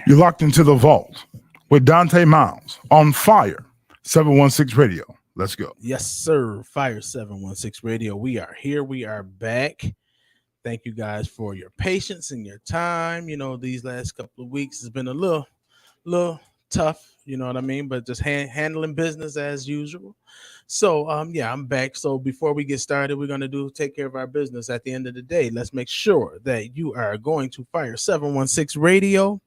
You're locked into the vault with Dante Myles on Fire 716 Radio. Let's go. Yes, sir. Fire 716 Radio. We are here. We are back. Thank you guys for your patience and your time. These last couple of weeks has been a little tough, you know what I mean? But just handling business as usual. So, yeah, I'm back. So before we get started, we're gonna take care of our business. At the end of the day, let's make sure that you are going to Fire 716 Radio.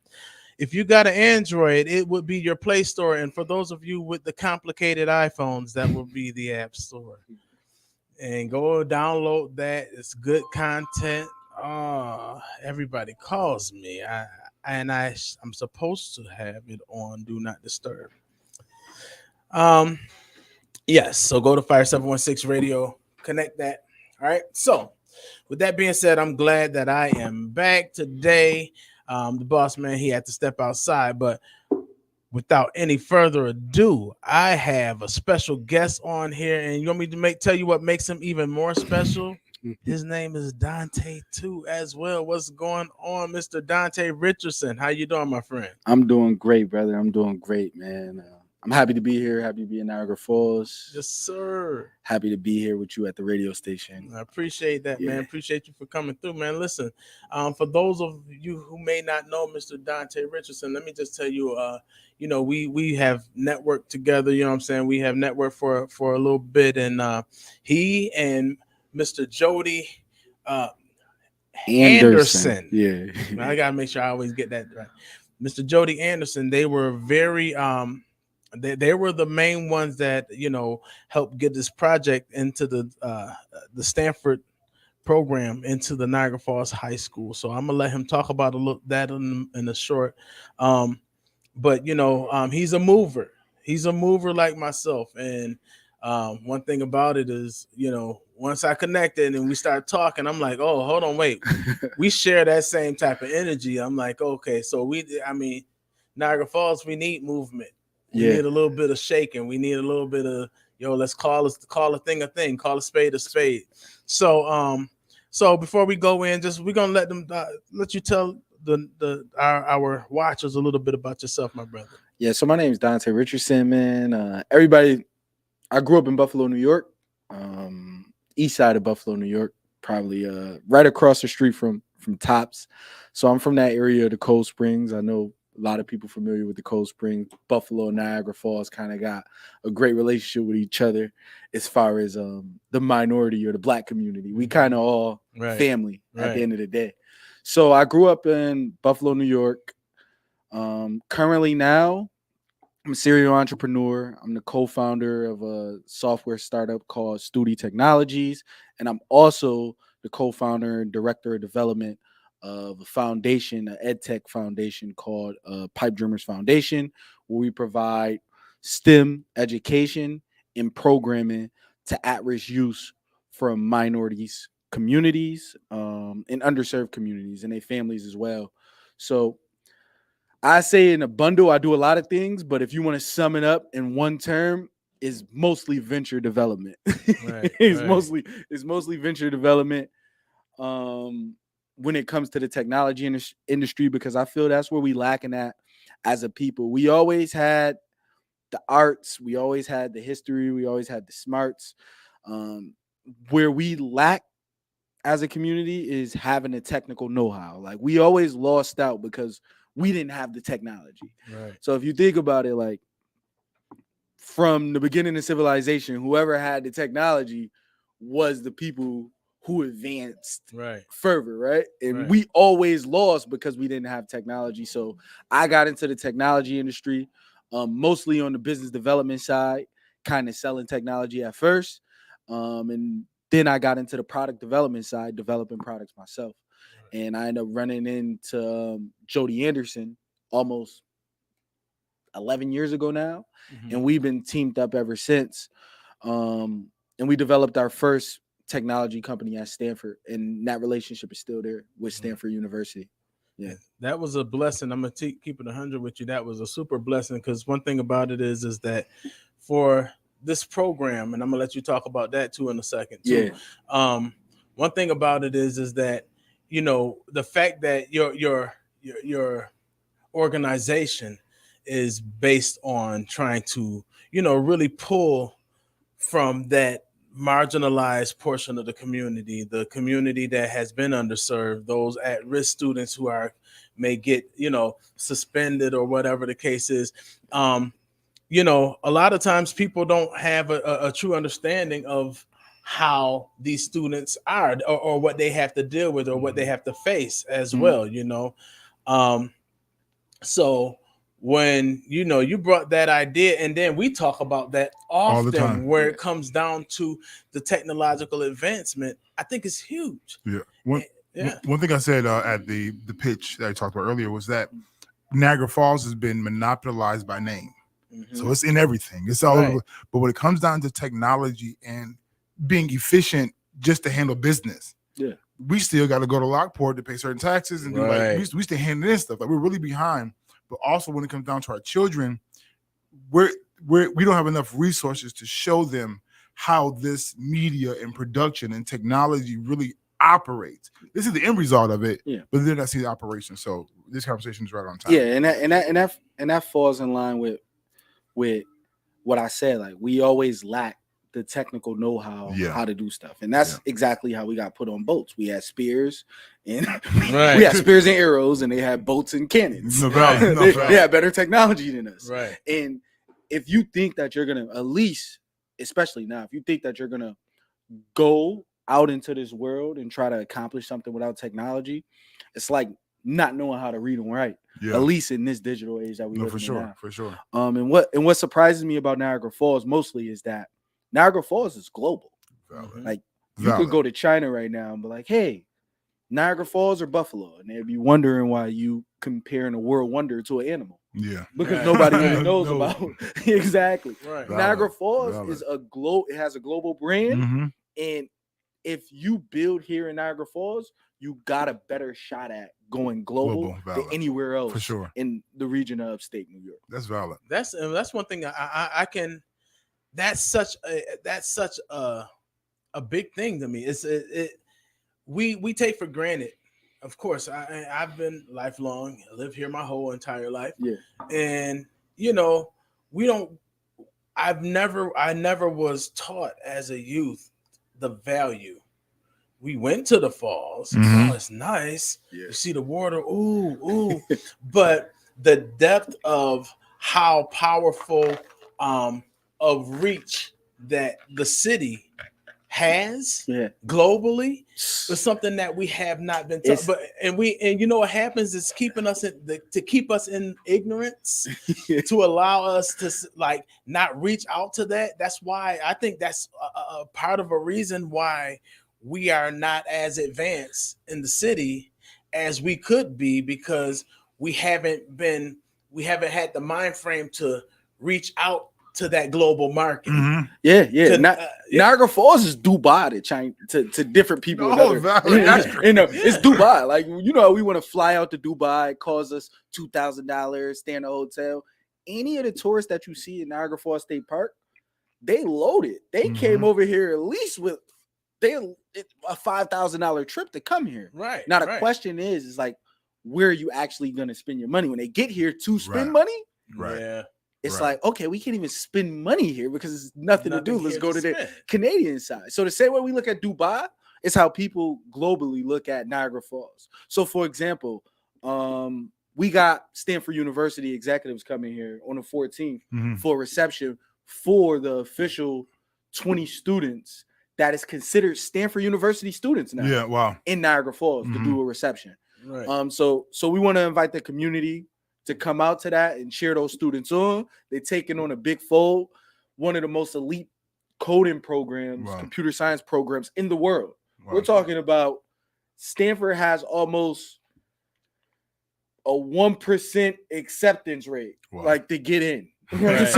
If you got an Android, it would be your Play Store, and for those of you with the complicated iPhones, that will be the App Store. And go download that. It's good content. Everybody calls me. I'm supposed to have it on Do Not Disturb. Yes. So go to Fire 716 Radio. Connect that. All right. So with that being said, I'm glad that I am back today. The boss man, he had to step outside, but without any further ado, I have a special guest on here, and you want me to tell you what makes him even more special? His name is Donta too, as well. What's going on, Mr. Donta Richardson? How you doing, my friend? I'm doing great, brother. I'm doing great, man. I'm happy to be here. Happy to be in Niagara Falls. Yes, sir. Happy to be here with you at the radio station. I appreciate that, man. Appreciate you for coming through, man. Listen, for those of you who may not know Mr. Donta Richardson, let me just tell you, we have networked together. You know what I'm saying? We have networked for a little bit, and he and Mr. Jody Anderson. Yeah, I gotta make sure I always get that right. Mr. Jody Anderson. They were very They were the main ones that helped get this project into the Stanford program into the Niagara Falls High School. So I'm gonna let him talk about that in a short. But he's a mover. He's a mover like myself. And one thing about it is, once I connected and we start talking, I'm like, oh, hold on, wait. We share that same type of energy. I'm like, okay, so Niagara Falls, we need movement. We need a little bit of shaking. We need a little bit of, let's call a thing a thing, call a spade a spade. So before we go in, we're gonna let you tell our watchers a little bit about yourself, my brother. Yeah, so my name is Donta Richardson, man. Everybody, I grew up in Buffalo, New York, east side of Buffalo, New York, probably right across the street from Tapp's. So I'm from that area of the Cold Springs. I know a lot of people familiar with the Cold Springs. Buffalo, Niagara Falls kind of got a great relationship with each other as far as the minority or the Black community. We kind of all family at the end of the day. So I grew up in Buffalo, New York. Currently now, I'm a serial entrepreneur. I'm the co-founder of a software startup called Studi Technologies. And I'm also the co-founder and director of development of a foundation, an EdTech foundation called Pipe Dreamers Foundation, where we provide STEM education and programming to at-risk youth from minorities communities and underserved communities and their families as well. So I say in a bundle, I do a lot of things, but if you want to sum it up in one term, is mostly venture development. It's mostly venture development. When it comes to the technology industry, because I feel that's where we lacking at as a people. We always had the arts, we always had the history, we always had the smarts. Where we lack as a community is having the technical know-how. Like we always lost out because we didn't have the technology. Right. So if you think about it, like from the beginning of civilization, whoever had the technology was the people who advanced further, right? And we always lost because we didn't have technology. So I got into the technology industry, mostly on the business development side, kind of selling technology at first. And then I got into the product development side, developing products myself. And I ended up running into Jody Anderson almost 11 years ago now. Mm-hmm. And we've been teamed up ever since. And we developed our first technology company at Stanford, and that relationship is still there with Stanford University. Yeah, that was a blessing. I'm gonna keep it 100 with you. That was a super blessing, because one thing about it is that for this program, and I'm gonna let you talk about that too in a second too. Yeah. One thing about it is that the fact that your organization is based on trying to, really pull from that marginalized portion of the community that has been underserved, those at-risk students who may get, suspended or whatever the case is. A lot of times people don't have a true understanding of how these students are, or what they have to deal with, or what they have to face as well. So when you brought that idea, and then we talk about that All the often, time. where it comes down to the technological advancement, I think it's huge. Yeah. Yeah. One thing I said at the pitch that I talked about earlier was that Niagara Falls has been monopolized by name. So it's in everything. It's all over. But when it comes down to technology and being efficient just to handle business, we still got to go to Lockport to pay certain taxes and do like we still handle this stuff. Like we're really behind. But also when it comes down to our children, we don't have enough resources to show them how this media and production and technology really operates. This is the end result of it, but then I see the operation. So this conversation is right on time. Yeah, and that falls in line with what I said. Like we always lack the technical know-how how to do stuff, and that's exactly how we got put on boats. We had spears and we had spears and arrows, and they had boats and cannons. They had better technology than us. Right. And if you think that you're gonna, at least, especially now, if you think that you're gonna go out into this world and try to accomplish something without technology, it's like not knowing how to read and write. At least in this digital age that we live in now. For sure. And what surprises me about Niagara Falls mostly is that Niagara Falls is global. Like you could go to China right now and be like, "Hey, Niagara Falls or Buffalo," and they'd be wondering why you comparing a world wonder to an animal. Yeah, because nobody even knows about exactly. Right. Niagara Falls is it has a global brand, and if you build here in Niagara Falls, you got a better shot at going global than anywhere else for sure in the region of upstate New York. That's valid. That's one thing I can. That's such a big thing to me. We take for granted. Of course, I've been lifelong. I live here my whole entire life. Yeah, and we don't. I never was taught as a youth the value. We went to the falls. Oh, it's nice. Yeah. You see the water. Ooh. But the depth of how powerful of reach that the city has globally is something that we have not been taught. But what happens is keeping us in ignorance to allow us to like not reach out to that. That's why I think that's a part of a reason why we are not as advanced in the city as we could be, because we haven't had the mind frame to reach out to that global market. Niagara Falls is Dubai to China, to different people. It's Dubai. Like, we want to fly out to Dubai. It costs us $2,000, stay in a hotel. Any of the tourists that you see in Niagara Falls State Park, they loaded. They came over here at least with a $5,000 trip to come here. Right. Now the question is like, where are you actually going to spend your money when they get here to spend money? Right. Yeah. It's like, okay, we can't even spend money here because there's nothing to do. Let's go to the Canadian side. So the same way we look at Dubai is how people globally look at Niagara Falls. So for example, we got Stanford University executives coming here on the 14th for a reception for the official 20 students that is considered Stanford University students now. Yeah, wow. In Niagara Falls to do a reception. Right. So we want to invite the community to come out to that and cheer those students on. They're taking on a big fold, one of the most elite coding programs, computer science programs in the world. We're talking about Stanford has almost a 1% acceptance rate, like to get in. Right.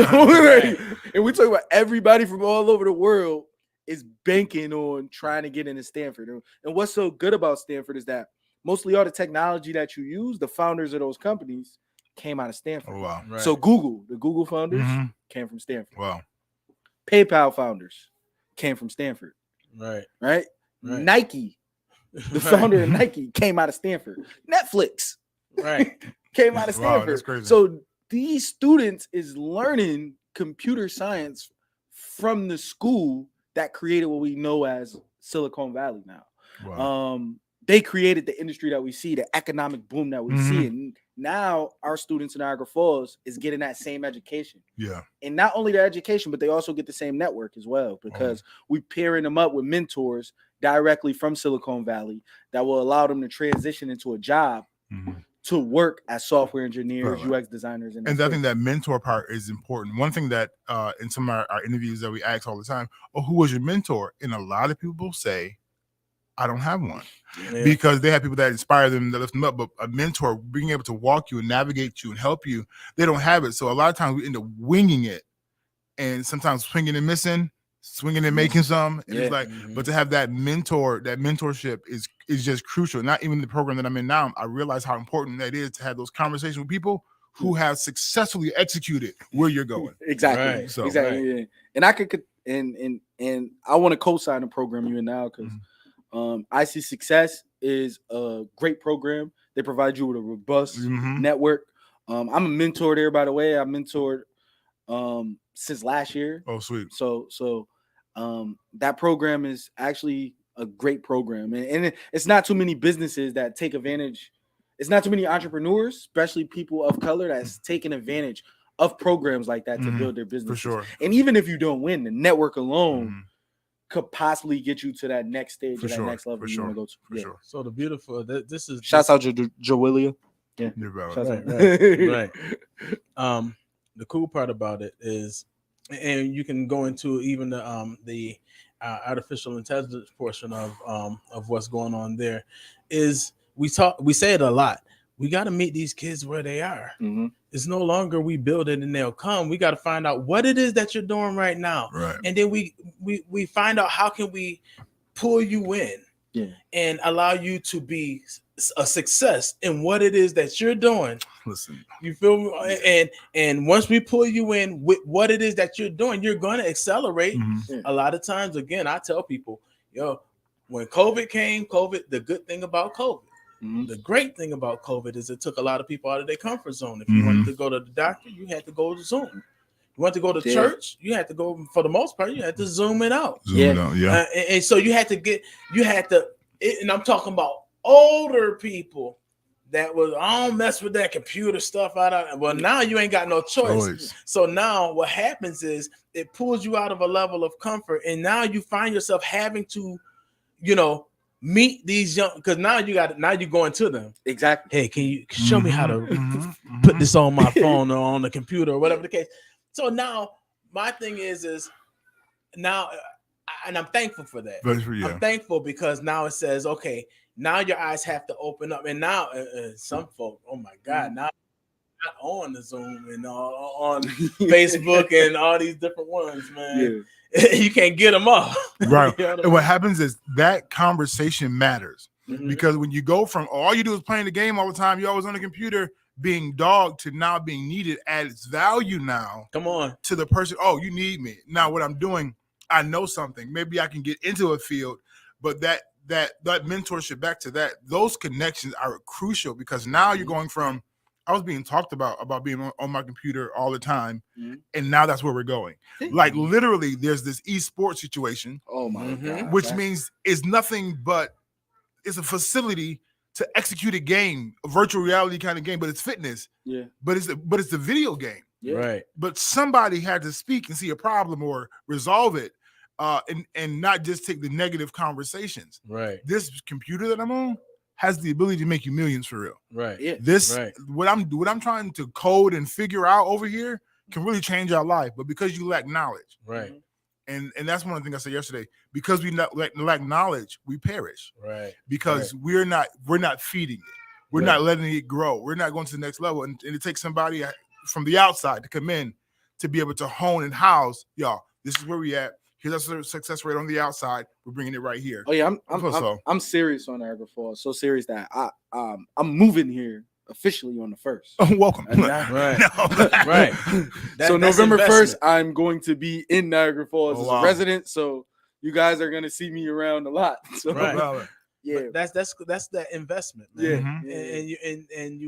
And we talk about everybody from all over the world is banking on trying to get into Stanford. And what's so good about Stanford is that mostly all the technology that you use, the founders of those companies came out of Stanford. Oh, wow. Right. So the Google founders came from Stanford. Wow. PayPal founders came from Stanford. Right. Nike, the founder of Nike came out of Stanford. Netflix. Right. came out of Wow, Stanford. that's crazy. So these students is learning computer science from the school that created what we know as Silicon Valley now. Wow. They created the industry that we see, the economic boom that we see. And now our students in Niagara Falls is getting that same education. Yeah. And not only the education, but they also get the same network as well, because we pairing them up with mentors directly from Silicon Valley that will allow them to transition into a job to work as software engineers, UX designers. And I think that mentor part is important. One thing that in some of our interviews that we ask all the time, who was your mentor? And a lot of people say, I don't have one. Because they have people that inspire them, that lift them up. But a mentor being able to walk you and navigate you and help you, they don't have it. So a lot of times we end up winging it, and sometimes swinging and missing, swinging and making some. And it's like, but to have that mentor, that mentorship is just crucial. Not even the program that I'm in now, I realize how important that is to have those conversations with people who have successfully executed where you're going. Exactly. So, Yeah. And I could and I want to co-sign the program you're in now, because IC Success is a great program. They provide you with a robust network. I'm a mentor there, by the way. I mentored since last year. Oh, sweet. So that program is actually a great program, and it's not too many businesses that take advantage. It's not too many entrepreneurs, especially people of color, that's taking advantage of programs like that to build their business. For sure. And even if you don't win, the network alone could possibly get you to that next stage, that next level you want to go to. For sure. So the beautiful, this is shouts out to Joelia. Yeah, right. The cool part about it is, and you can go into even the artificial intelligence portion of what's going on there, is we say it a lot. We got to meet these kids where they are. It's no longer we build it and they'll come. We got to find out what it is that you're doing right now. Right. And then we find out how can we pull you in and allow you to be a success in what it is that you're doing. Listen, you feel me? And once we pull you in with what it is that you're doing, you're going to accelerate. A lot of times, again, I tell people, when COVID came, the good thing about COVID, the great thing about COVID is it took a lot of people out of their comfort zone. If you wanted to go to the doctor, you had to go to Zoom. You want to go to church, you had to go, for the most part, you had to Zoom it out. And so you had to, and I'm talking about older people that was, I don't mess with that computer stuff. Well, now you ain't got no choice. So now what happens is it pulls you out of a level of comfort, and now you find yourself having to, meet these young, because now you're going to them. Exactly. Hey, can you show me how to put this on my phone or on the computer or whatever the case? So now my thing is now, and I'm thankful for that. I'm thankful because now it says, okay, now your eyes have to open up. And now some folk, oh my God, now not on the Zoom and on Facebook and all these different ones, man. You can't get them off. Right. And what happens is that conversation matters because when you go from all you do is playing the game all the time, you're always on the computer, being dogged, to now being needed adds value now. Come on. To the person, oh, you need me. Now what I'm doing, I know something. Maybe I can get into a field, but that mentorship, back to that, those connections are crucial because now you're going from, I was being talked about being on my computer all the time, and now that's where we're going. Like literally, there's this esports situation. Oh my God! Which means it's nothing but it's a facility to execute a game, a virtual reality kind of game, but it's fitness. Yeah. But it's the video game. Yeah. Right. But somebody had to speak and see a problem or resolve it, and not just take the negative conversations. Right. This computer that I'm on has the ability to make you millions for real. Right. Yeah. What I'm trying to code and figure out over here can really change our life, but because you lack knowledge. Right. And that's one of the things I said yesterday. Because we lack knowledge, we perish. Right. Because we're not feeding it. We're not letting it grow. We're not going to the next level. And it takes somebody from the outside to come in to be able to hone and house, y'all, this is where we at. Here's our success rate on the outside. We're bringing it right here. Oh yeah, I'm serious on Niagara Falls. So serious that I'm moving here officially on the 1st. Welcome. Right. So November 1st, I'm going to be in Niagara Falls as a resident. So you guys are gonna see me around a lot. So yeah, but that's that investment, man. Yeah. And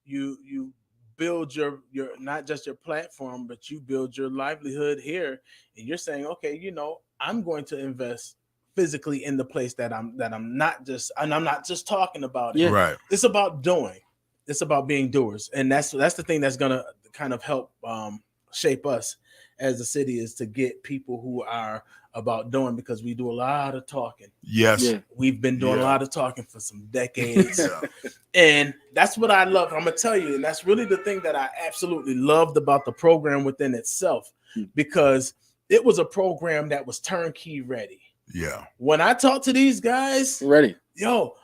you build your not just your platform, but you build your livelihood here, and you're saying, okay, I'm going to invest physically in the place that I'm not just talking about it. Yeah. Right. It's about doing. It's about being doers, and that's the thing that's gonna kind of help shape us as a city, is to get people who are about doing, because we do a lot of talking. Yes. Yeah. We've been doing a Yeah. lot of talking for some decades. Yeah. And that's what I love. I'm gonna tell you, and that's really the thing that I absolutely loved about the program within itself, because it was a program that was turnkey ready. Yeah. When I talked to these guys, Ready. yo,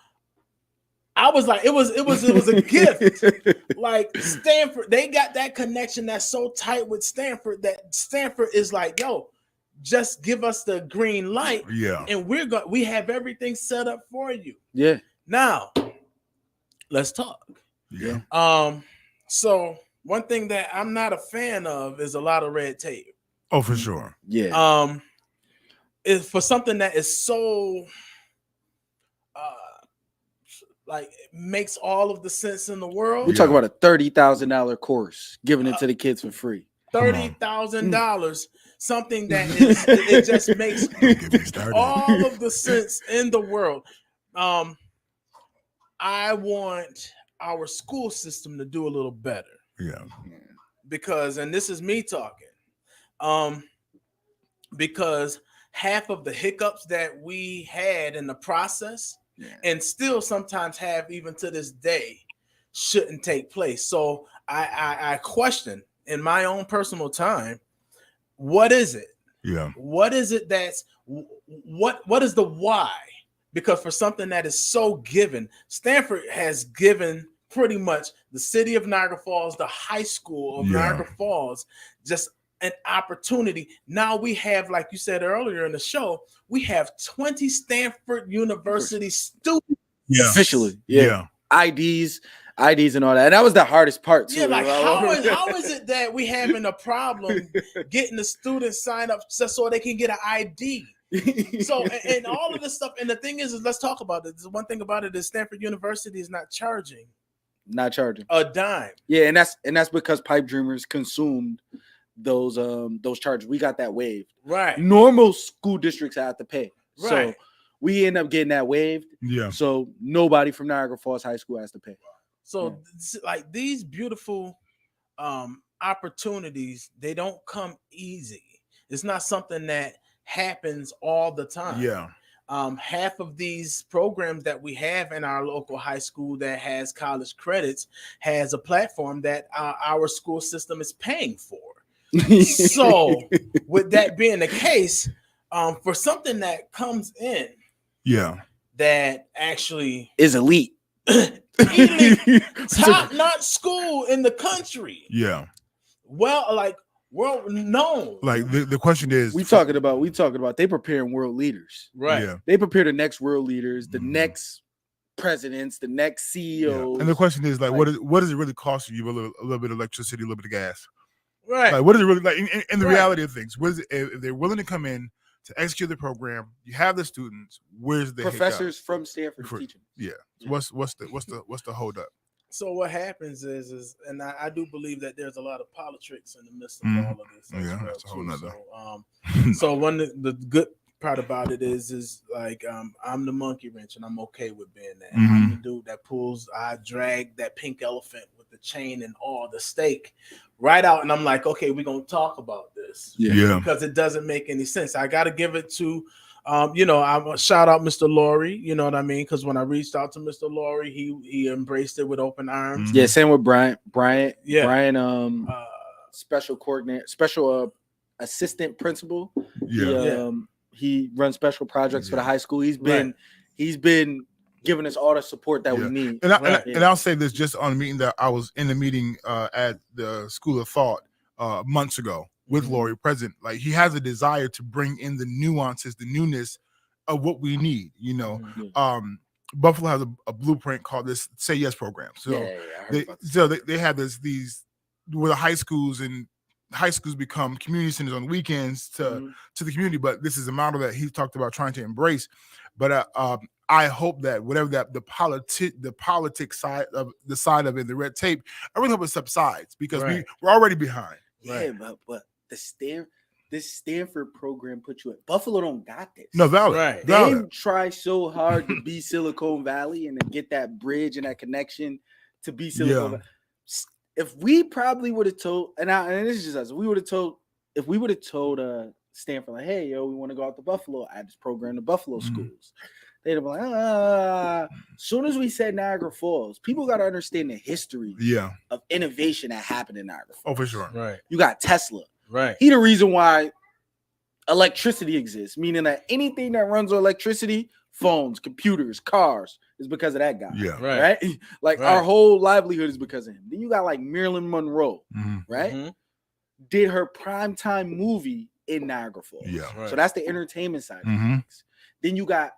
I was like, it was a gift. Like Stanford, they got that connection that's so tight with Stanford that Stanford is like, yo, just give us the green light, Yeah. and we have everything set up for you. Yeah. Now, let's talk. Yeah. So one thing that I'm not a fan of is a lot of red tape. Oh, for sure. Yeah. Is for something that is so like makes all of the sense in the world. We talk about a $30,000 course, giving it to the kids for free. $30,000, something that is it just makes Get me started. all of the sense in the world. I want our school system to do a little better. Yeah. Because, and this is me talking, because half of the hiccups that we had in the process, and still sometimes have even to this day, shouldn't take place. So I question in my own personal time, what is it? Yeah. What is it that's what is the why? Because for something that is so given, Stanford has given pretty much the city of Niagara Falls, the high school of Niagara Falls, just an opportunity. Now we have, like you said earlier in the show, we have 20 Stanford University students. Yeah. Officially. Yeah. IDs and all that. And that was the hardest part too. Yeah, like how is it that we having a problem getting the students signed up just so they can get an ID? So and all of this stuff. And the thing is let's talk about it. The one thing about it is Stanford University is not charging a dime. Yeah, and that's because Pipe Dreamers consumed those charges. We got that waived. Right. Normal school districts have to pay. Right. So we end up getting that waived. Yeah. So nobody from Niagara Falls High School has to pay. So like these beautiful opportunities, they don't come easy. It's not something that happens all the time. Yeah. Half of these programs that we have in our local high school that has college credits has a platform that our school system is paying for. So with that being the case, for something that comes in that actually is elite, top-notch school in the country, world known. Like the question is, we talking about they preparing world leaders, right? Yeah. They prepare the next world leaders, the next presidents, the next CEOs. And the question is like what does it really cost you? A little bit of electricity, a little bit of gas, right? Like what is it really like in the reality of things? What is it, if they're willing to come in to execute the program? You have the students. Where's the professors from Stanford teaching? Yeah. What's the hold up? So what happens is, and I do believe that there's a lot of politics in the midst of all of this. Yeah, that's a whole nother. So one of the good part about it is like I'm the monkey wrench, and I'm okay with being that. I'm the dude that I drag that pink elephant with the chain and all the stake right out, and I'm like, okay, we're gonna talk about this, because it doesn't make any sense. I got to give it to. I'm a shout out Mr. Laurie, you know what I mean? Because when I reached out to Mr. Laurie, he embraced it with open arms. Yeah, same with Brian. Yeah. Brian, special coordinator, special assistant principal. He runs special projects for the high school. He's been giving us all the support that we need. And I'll say this just on a meeting that I was in the meeting at the School of Thought months ago with Laurie present. Like he has a desire to bring in the nuances, the newness of what we need, Buffalo has a blueprint called this Say Yes program. So they have these where the high schools become community centers on weekends to the community, but this is a model that he talked about trying to embrace. But I hope that whatever that the politics side of it, the red tape, I really hope it subsides because Right. we're already behind. Yeah, but this Stanford program put you at Buffalo. Don't got this. No, valid. Right. They Valid. try so hard to be Silicon Valley and to get that bridge and that connection to be Silicon Valley. If we probably would have told, and this is just us, if we would have told Stanford, like, hey, yo, we want to go out to Buffalo, add this program to Buffalo schools. They'd have been like, as soon as we said Niagara Falls, people got to understand the history of innovation that happened in Niagara Falls. Oh, for sure. Right. You got Tesla. Right. He the reason why electricity exists, meaning that anything that runs on electricity, phones, computers, cars, is because of that guy. Yeah. Right. Like our whole livelihood is because of him. Then you got like Marilyn Monroe, right? Mm-hmm. Did her primetime movie in Niagara Falls. Yeah. Right. So that's the entertainment side of things. Then you got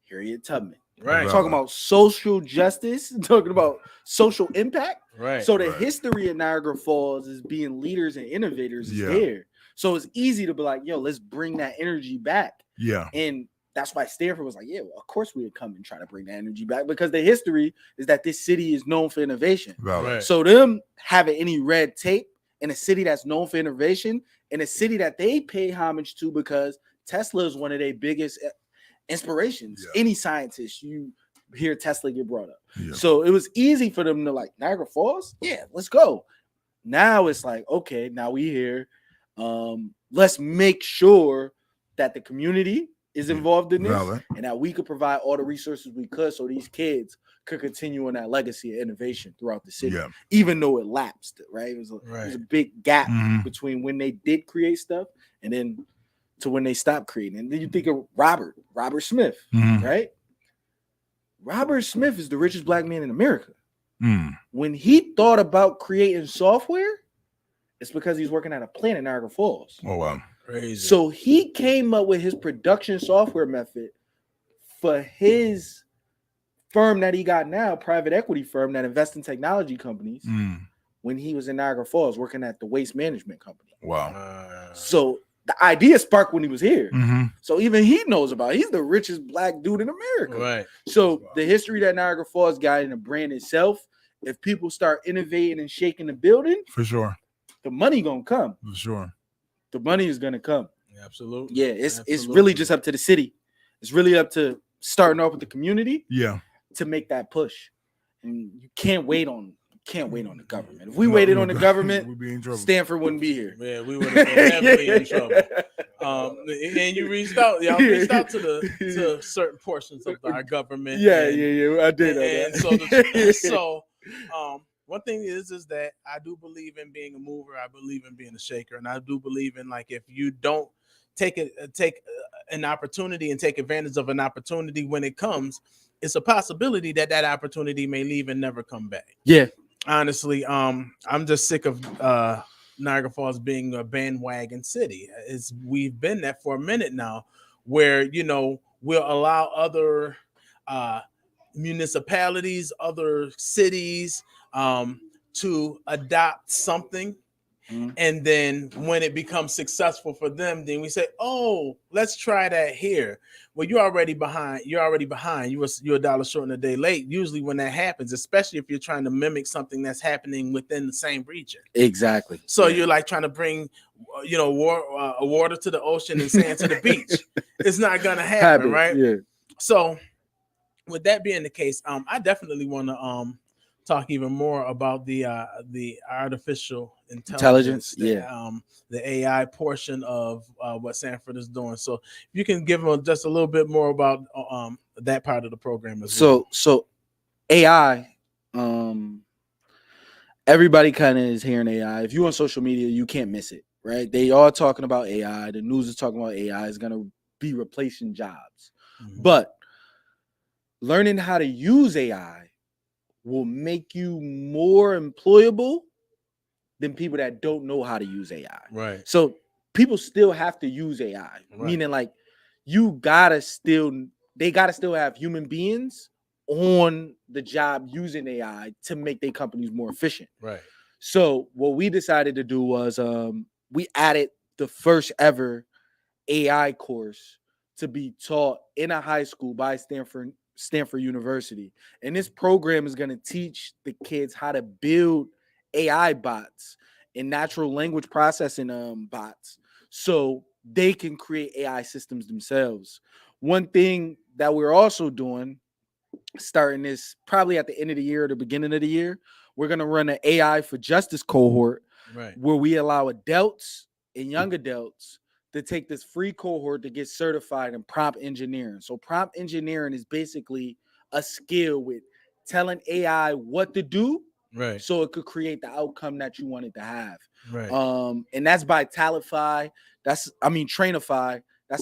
Harriet Tubman. Right. Talking about social justice, talking about social impact. Right. So the history of Niagara Falls is being leaders and innovators is there. So it's easy to be like, yo, let's bring that energy back. Yeah. And that's why Stanford was like, yeah, well, of course we would come and try to bring that energy back because the history is that this city is known for innovation. Right. So them having any red tape in a city that's known for innovation, in a city that they pay homage to because Tesla is one of their biggest inspirations. Any scientist, you hear Tesla get brought up. So it was easy for them to like, Niagara Falls? Yeah, let's go. Now it's like, okay, now we here. Let's make sure that the community is involved in this and that we could provide all the resources we could so these kids could continue on that legacy of innovation throughout the city, even though it lapsed, right? It was a big gap between when they did create stuff and then to when they stopped creating. And then you think of Robert Smith, right? Robert Smith is the richest black man in America. When he thought about creating software, it's because he's working at a plant in Niagara Falls. Oh, wow. Crazy. So he came up with his production software method for his firm that he got now, private equity firm that invests in technology companies, when he was in Niagara Falls working at the waste management company. Wow. So the idea sparked when he was here. So even he knows about it. He's the richest black dude in America. Right. So the history that Niagara Falls got in the brand itself, if people start innovating and shaking the building, for sure, the money gonna come. For sure. The money is gonna come. Absolutely. Yeah, it's really just up to the city. It's really up to starting off with the community. To make that push. And you can't wait on the government. If we waited on the government, we'd be in trouble. Stanford wouldn't be here. Yeah, we would have been definitely in trouble. And you reaced out to certain portions of our government. Yeah, I did. And one thing is that I do believe in being a mover. I believe in being a shaker, and I do believe in, like, if you don't take an opportunity and take advantage of an opportunity when it comes, it's a possibility that opportunity may leave and never come back. Yeah. Honestly, I'm just sick of Niagara Falls being a bandwagon city. We've been there for a minute now, where we'll allow other municipalities, other cities to adopt something. And then when it becomes successful for them, then we say, oh, let's try that here. Well, you're already behind. You're a dollar short and a day late. Usually when that happens, especially if you're trying to mimic something that's happening within the same region. Exactly. So you're like trying to bring, water to the ocean and sand to the beach. It's not going to happen, right? Yeah. So with that being the case, I definitely want to talk even more about the artificial intelligence, the AI portion of what Stanford is doing. So if you can give them just a little bit more about that part of the program as well. So AI, everybody kind of is hearing AI. If you're on social media, you can't miss it, right? They are talking about AI. The news is talking about AI is going to be replacing jobs. But learning how to use AI will make you more employable than people that don't know how to use AI. Right. So people still have to use AI, meaning like they gotta still have human beings on the job using AI to make their companies more efficient. Right. So what we decided to do was we added the first ever AI course to be taught in a high school by Stanford University. And this program is going to teach the kids how to build AI bots and natural language processing bots so they can create AI systems themselves. One thing that we're also doing, starting this probably at the end of the year or the beginning of the year, we're going to run an AI for Justice cohort, where we allow adults and young adults to take this free cohort to get certified in prompt engineering. So prompt engineering is basically a skill with telling AI what to do, so it could create the outcome that you want it to have. And that's by Trainify. That's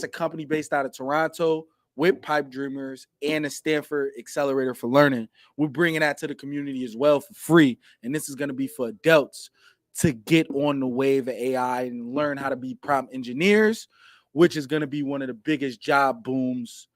a company based out of Toronto with Pipe Dreamers and the Stanford Accelerator for Learning. We're bringing that to the community as well for free. And this is going to be for adults to get on the wave of AI and learn how to be prompt engineers, which is going to be one of the biggest job booms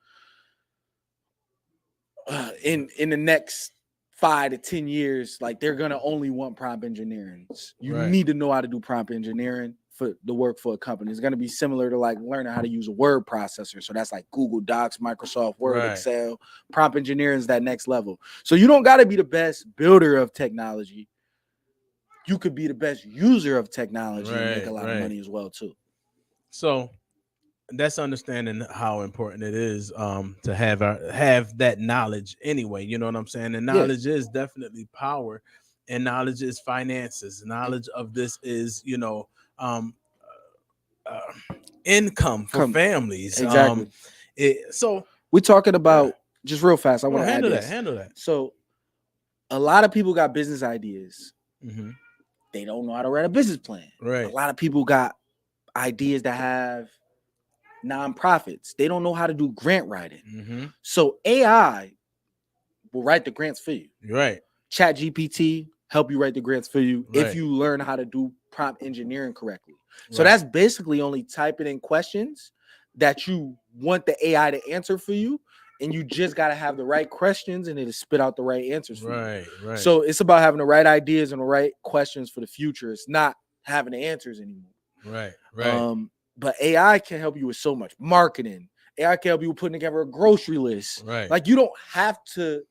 in the next 5 to 10 years. Like, they're going to only want prompt engineering. You need to know how to do prompt engineering for the work for a company. It's going to be similar to like learning how to use a word processor. So that's like Google Docs, Microsoft Word, Excel. Prompt engineering is that next level. So you don't got to be the best builder of technology. You could be the best user of technology and make a lot of money as well too. So that's understanding how important it is to have that knowledge anyway. You know what I'm saying? And knowledge is definitely power, and knowledge is finances. Knowledge of this is, income for families. Exactly. So we're talking about just real fast. I want to handle that. So a lot of people got business ideas. Mm-hmm. They don't know how to write a business plan. A lot of people got ideas that have nonprofits. They don't know how to do grant writing. Mm-hmm. So AI will write the grants for you. Chat GPT help you write the grants for you if you learn how to do prompt engineering correctly. So that's basically only typing in questions that you want the AI to answer for you, and you just got to have the right questions and it'll spit out the right answers for you. So it's about having the right ideas and the right questions for the future. It's not having the answers anymore. But AI can help you with so much marketing. AI can help you with putting together a grocery list. Like, you don't have to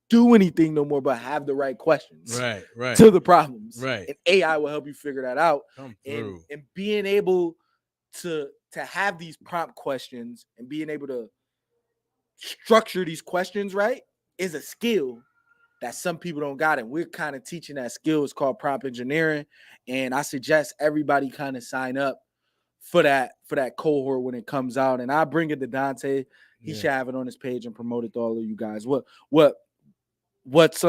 do anything no more, but have the right questions to the problems. And AI will help you figure that out. And being able to have these prompt questions and being able to structure these questions is a skill that some people don't got, and we're kind of teaching that skill. It's called prompt engineering, and I suggest everybody kind of sign up for that cohort when it comes out. And I bring it to Donta. He should have it on his page and promote it to all of you guys. What's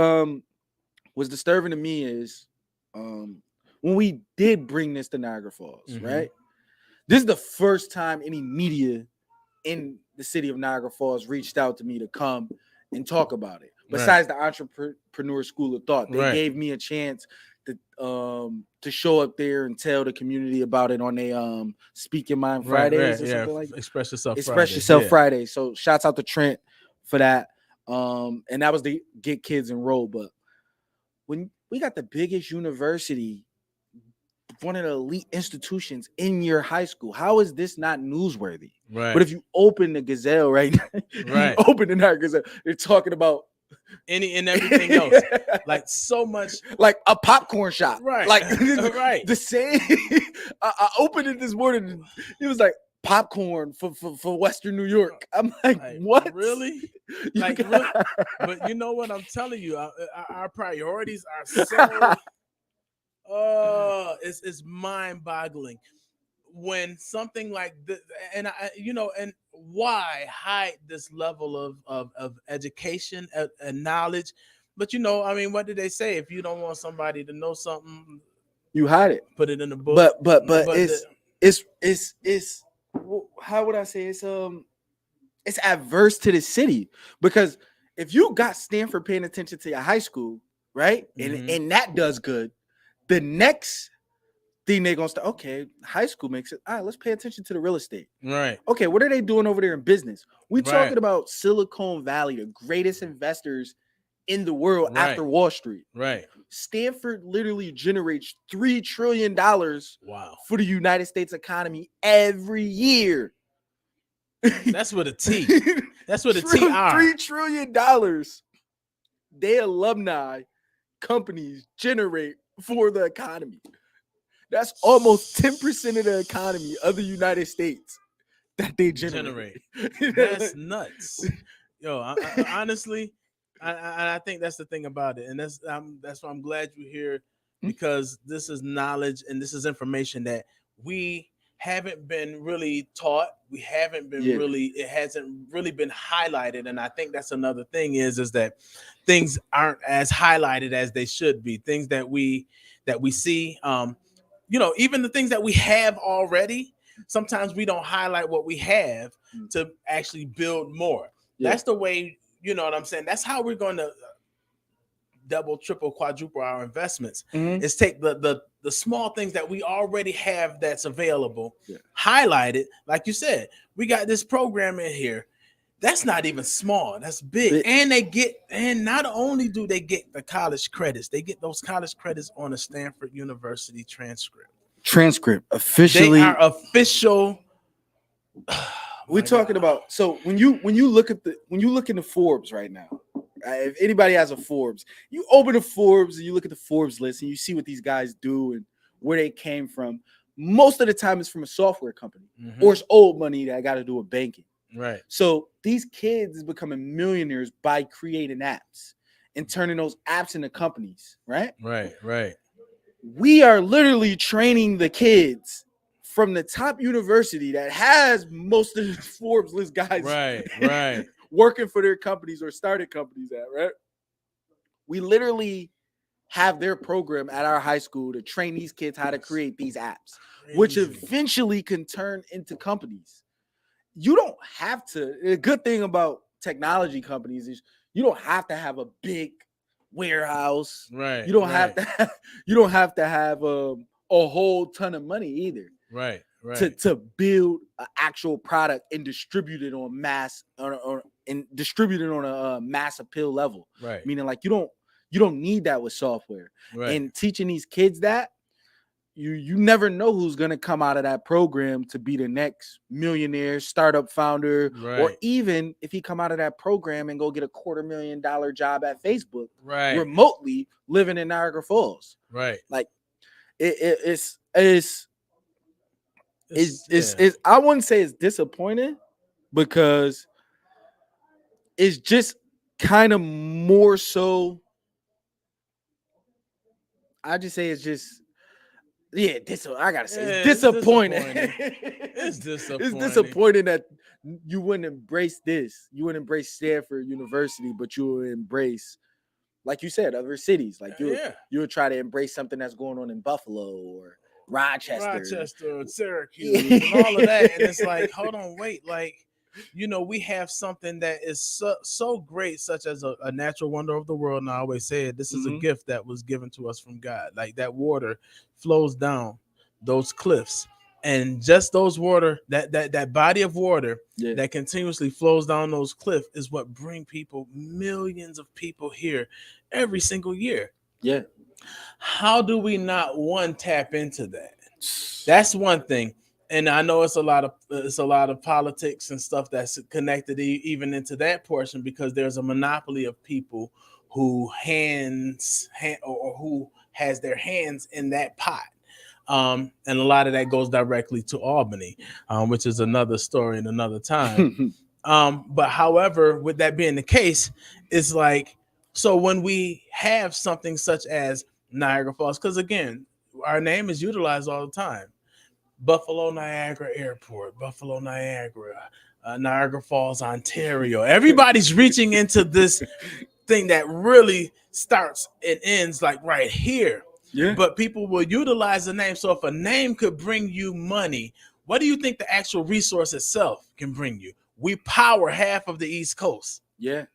disturbing to me is when we did bring this to Niagara Falls, right? This is the first time any media in the city of Niagara Falls reached out to me to come and talk about it. Besides the Entrepreneur School of Thought, they gave me a chance to show up there and tell the community about it on a Speak Your Mind Fridays or something like that. Express Yourself Friday. So shouts out to Trent for that. And that was to get kids enrolled. But when we got the biggest university, one of the elite institutions in your high school, how is this not newsworthy? But if you open the Gazelle open the Niagara Gazelle, they're talking about any and everything else, like so much, like a popcorn shop, like the same. I opened it this morning. It was like popcorn for Western New York. I'm like what? Really? Really? But you know what? I'm telling you, our priorities are so. It's mind-boggling when something like this, and and why hide this level of education and knowledge? But what did they say? If you don't want somebody to know something, you hide it, put it in the book. But it's how would I say it's adverse to the city, because if you got Stanford paying attention to your high school, right, and that does good. The next thing they're gonna start, okay, high school makes it. All right, let's pay attention to the real estate. Okay, what are they doing over there in business? We're talking about Silicon Valley, the greatest investors in the world after Wall Street. Stanford literally generates $3 trillion for the United States economy every year. That's with a T. That's with a TR. $3 trillion they alumni companies generate for the economy. That's almost 10% of the economy of the United States that they generate. That's nuts. Yo, I honestly, I think that's the thing about it, and that's why I'm glad you're here, because this is knowledge and this is information that we haven't been really taught. We haven't been it hasn't really been highlighted, and I think that's another thing is that things aren't as highlighted as they should be. Things that we see, even the things that we have already. Sometimes we don't highlight what we have to actually build more. That's the way, you know what I'm saying? That's how we're going to double, triple, quadruple our investments. Is take the small things that we already have that's available, highlight it. Like you said, we got this program in here. That's not even small. That's big. And not only do they get the college credits, they get those college credits on a Stanford University transcript officially. They are official. We're talking about, so when you look into Forbes right now, if anybody has a Forbes, you open the Forbes and you look at the Forbes list and you see what these guys do and where they came from. Most of the time it's from a software company or it's old money that got to do with banking. Right. So these kids is becoming millionaires by creating apps and turning those apps into companies, right? Right. We are literally training the kids from the top university that has most of the Forbes list guys right working for their companies or started companies at, right? We literally have their program at our high school to train these kids how to create these apps, which eventually can turn into companies. You don't have to. The good thing about technology companies is you don't have to have a big warehouse. Right. You don't have to have a whole ton of money either. Right. To build an actual product and distribute it on mass and distribute it on a mass appeal level. Right. Meaning like you don't need that with software. Right. And teaching these kids that you never know who's gonna come out of that program to be the next millionaire, startup founder, or even if he come out of that program and go get a $250,000 job at Facebook, remotely living in Niagara Falls. Right. Like it's I wouldn't say it's disappointing because it's just kind of more so. I just say it's just. Yeah, I gotta say it's disappointing. It's disappointing. It's disappointing that you wouldn't embrace this. You wouldn't embrace Stanford University, but you would embrace, like you said, other cities. Like you would try to embrace something that's going on in Buffalo or Rochester, Syracuse, and all of that. And it's like, hold on, wait, like. We have something that is so great, such as a natural wonder of the world. And I always say it, this is a gift that was given to us from God. Like that water flows down those cliffs, and just those water, that body of water that continuously flows down those cliffs is what bring people, millions of people here every single year. Yeah. How do we not tap into that? That's one thing. And I know it's a lot of politics and stuff that's connected even into that portion, because there's a monopoly of people who who has their hands in that pot. And a lot of that goes directly to Albany, which is another story in another time. But however, with that being the case, it's like, so when we have something such as Niagara Falls, because again, our name is utilized all the time. Buffalo Niagara Airport, Buffalo Niagara, Niagara Falls, Ontario. Everybody's reaching into this thing that really starts and ends like right here. Yeah. But people will utilize the name. So if a name could bring you money, what do you think the actual resource itself can bring you? We power half of the East Coast. Yeah.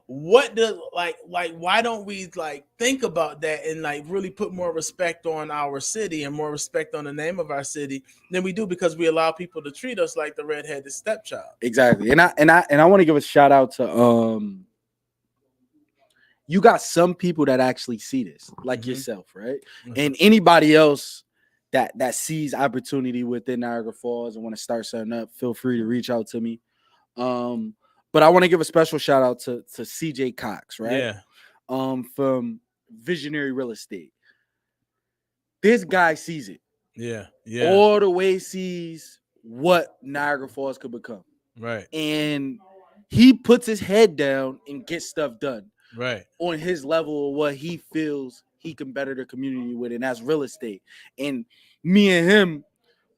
What does why don't we think about that and really put more respect on our city and more respect on the name of our city than we do, because we allow people to treat us like the redheaded stepchild. Exactly. And I want to give a shout out to you got some people that actually see this, like yourself, right? And anybody else that sees opportunity within Niagara Falls and want to start something up, feel free to reach out to me. But I want to give a special shout out to CJ Cox, right? Yeah. From Visionary Real Estate. This guy sees it. Yeah. Yeah. All the way sees what Niagara Falls could become. Right. And he puts his head down and gets stuff done. Right. On his level of what he feels he can better the community with, and that's real estate. And me and him,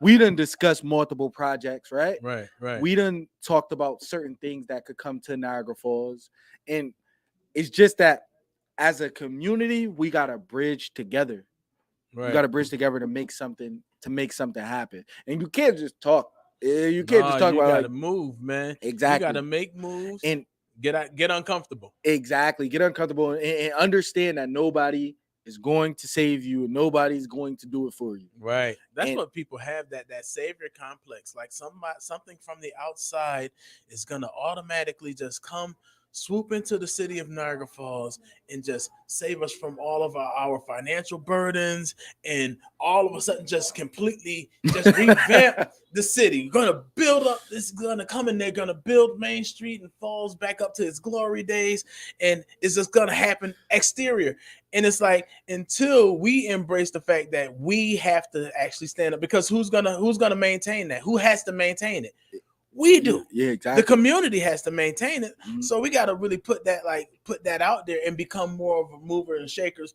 we done discussed multiple projects, right? Right. Right. We done talked about certain things that could come to Niagara Falls. And it's just that as a community, we got to bridge together. Right. You got to bridge together to make something happen. And you can't just talk. You can't just talk you about gotta like, move, man. Exactly. You gotta make moves and get uncomfortable. Exactly. Get uncomfortable and understand that nobody is going to save you and nobody's going to do it for you. Right. That's what people have, that savior complex. Like something from the outside is gonna automatically just come swoop into the city of Niagara Falls and just save us from all of our financial burdens, and all of a sudden just completely just revamp the city. Gonna build up, this gonna come in there, gonna build Main Street and Falls back up to its glory days, and it's just gonna happen exterior. And it's like, until we embrace the fact that we have to actually stand up, because who's gonna maintain that? Who has to maintain it? We do. Yeah, exactly. The community has to maintain it. Mm-hmm. So we got to really put that out there and become more of a mover and shakers.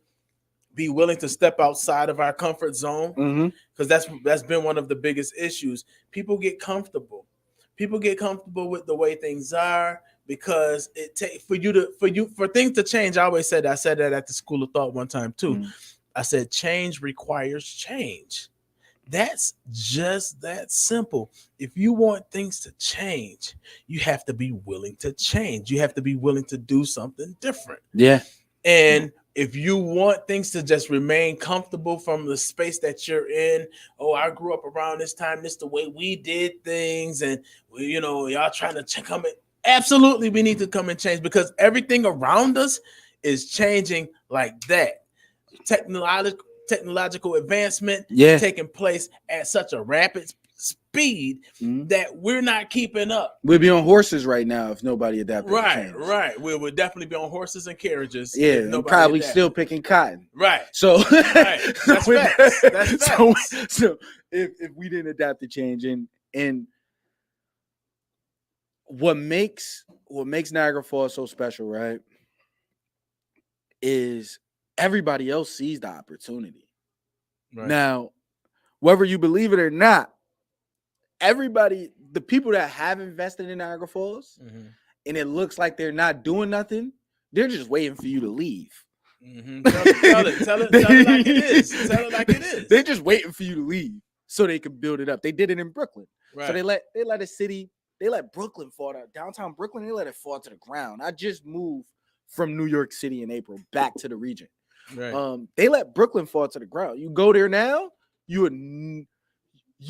Be willing to step outside of our comfort zone, because that's been one of the biggest issues. People get comfortable. People get comfortable with the way things are, because it takes for things to change. I always said that. I said that at the School of Thought one time too. I said change requires change. That's just that simple. If you want things to change, you have to be willing to change. You have to be willing to do something different. Yeah. And if you want things to just remain comfortable from the space that you're in, oh, I grew up around this time, this is the way we did things, and y'all trying to come in. Absolutely, we need to come and change, because everything around us is changing like that. Technological advancement taking place at such a rapid speed that we're not keeping up. We'll be on horses right now if nobody adapted. Right. We would definitely be on horses and carriages. Yeah, and probably still picking cotton. Right. So that's facts. That's facts. So if we didn't adapt to change, and what makes Niagara Falls so special, right, is everybody else sees the opportunity. Right. Now, whether you believe it or not, the people that have invested in Niagara Falls, and it looks like they're not doing nothing, they're just waiting for you to leave. Tell it like it is. Tell it like it is. They're just waiting for you to leave so they can build it up. They did it in Brooklyn. Right. So they let a city, they let Brooklyn fall down. Downtown Brooklyn, they let it fall to the ground. I just moved from New York City in April back to the region. Right. They let Brooklyn fall to the ground. You go there now, you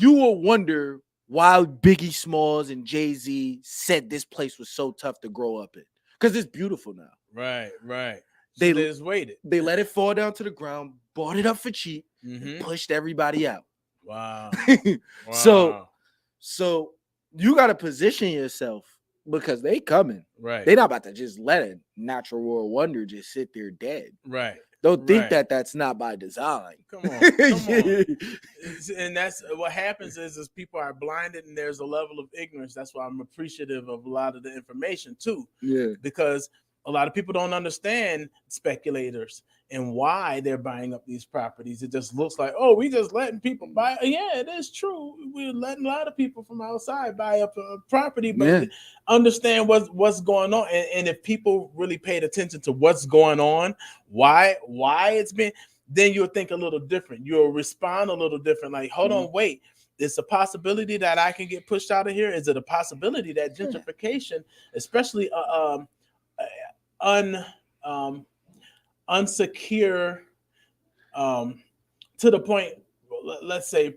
will wonder why Biggie Smalls and Jay-Z said this place was so tough to grow up in, because it's beautiful now. Right. They just waited. They let it fall down to the ground, bought it up for cheap, and pushed everybody out. Wow. So you got to position yourself, because they coming. Right. They're not about to just let a natural world wonder just sit there dead. Right. Don't think that that's not by design. Come on. And that's what happens is people are blinded, and there's a level of ignorance. That's why I'm appreciative of a lot of the information too. Yeah. Because a lot of people don't understand speculators and why they're buying up these properties. It just looks like, oh, we just letting people buy. Yeah, it is true. We're letting a lot of people from outside buy up a property, but understand what's going on. And if people really paid attention to what's going on, why it's been, then you'll think a little different. You'll respond a little different. Like, hold on, wait. It's a possibility that I can get pushed out of here. Is it a possibility that gentrification, especially unsecure, to the point, let's say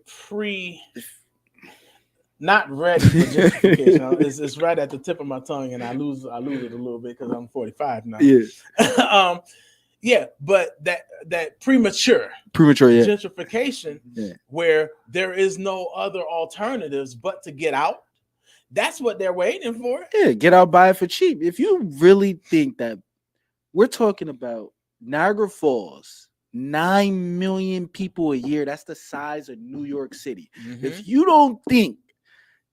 not ready for gentrification. It's right at the tip of my tongue, and I lose it a little bit because I'm 45 now. Yeah. Yeah, but that premature yeah. gentrification, where there is no other alternatives but to get out. That's what they're waiting for. Yeah, get out, buy it for cheap. If you really think that, we're talking about Niagara Falls, 9 million people a year. That's the size of New York City. If you don't think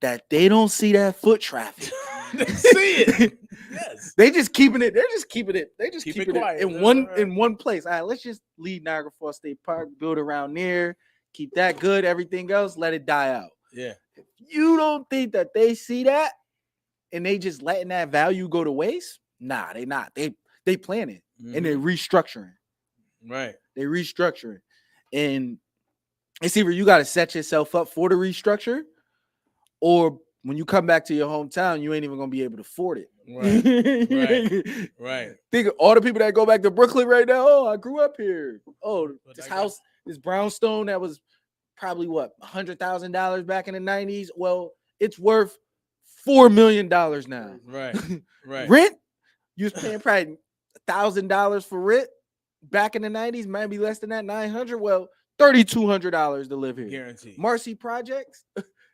that they don't see that foot traffic, they see it. Yes, they just keeping it. They're just keeping it. They just keep keeping it quiet. in one place. All right, let's just leave Niagara Falls State Park, build around there, keep that good. Everything else, let it die out. Yeah. If you don't think that they see that and they just letting that value go to waste, nah, they not. They plan it and they're restructuring. Right. They restructuring. And it's either you got to set yourself up for the restructure, or when you come back to your hometown, you ain't even gonna be able to afford it. Right. Right. Think of all the people that go back to Brooklyn right now. Oh, I grew up here. Oh, this house, this brownstone that was probably what, $100,000 back in the 90s. Well, it's worth $4 million now. Right. Right. Rent, you was paying probably $1,000 for rent back in the 90s, might be less than that, $900. Well, $3,200 to live here. Guaranteed. Marcy Projects,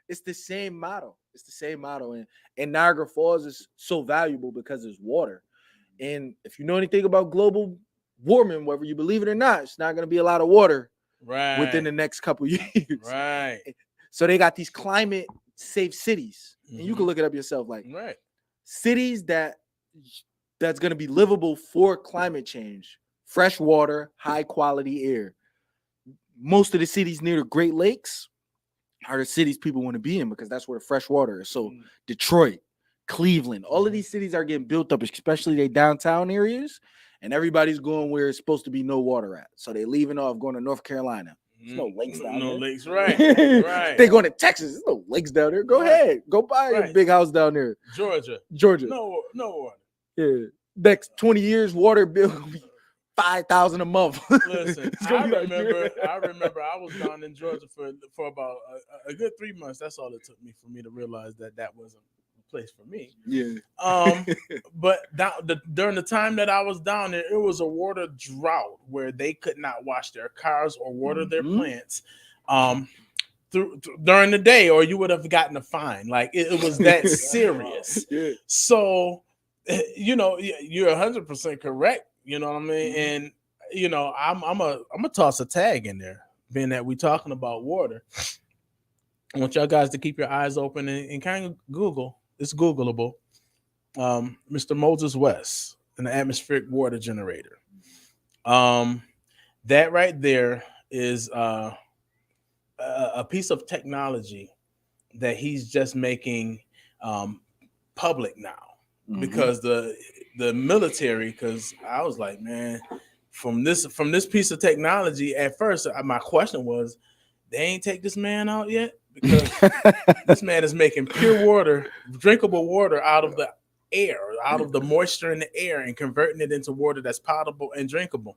it's the same model. It's the same model. And Niagara Falls is so valuable because it's water. And if you know anything about global warming, whether you believe it or not, it's not going to be a lot of water within the next couple years. Right. So they got these climate safe cities. And you can look it up yourself. Like cities that's going to be livable for climate change. Fresh water, high quality air. Most of the cities near the Great Lakes are the cities people want to be in because that's where the fresh water is. So Detroit, Cleveland, all of these cities are getting built up, especially their downtown areas, and everybody's going where it's supposed to be no water at. So they're leaving off going to North Carolina. There's no lakes down there. No lakes, right. Right. They're going to Texas. There's no lakes down there. Go ahead. Go buy a big house down there. Georgia. No water. Yeah. Next 20 years, water bill will be $5,000 a month. Listen, I remember I was down in Georgia for about a good 3 months. That's all it took me for me to realize that wasn't a place for me. Yeah. But during the time that I was down there, it was a water drought where they could not wash their cars or water their plants during the day, or you would have gotten a fine. Like it was that serious. Yeah. So, you're 100% correct. You know what I mean? And I'm a toss a tag in there, being that we're talking about water. I want y'all guys to keep your eyes open and kind of Google. It's Googleable. Mr. Moses West, an atmospheric water generator. That right there is a piece of technology that he's just making public now, because the military, because I was like, man, from this piece of technology, at first my question was, they ain't take this man out yet? Because this man is making pure water, drinkable water out of the air, out of the moisture in the air, and converting it into water that's potable and drinkable.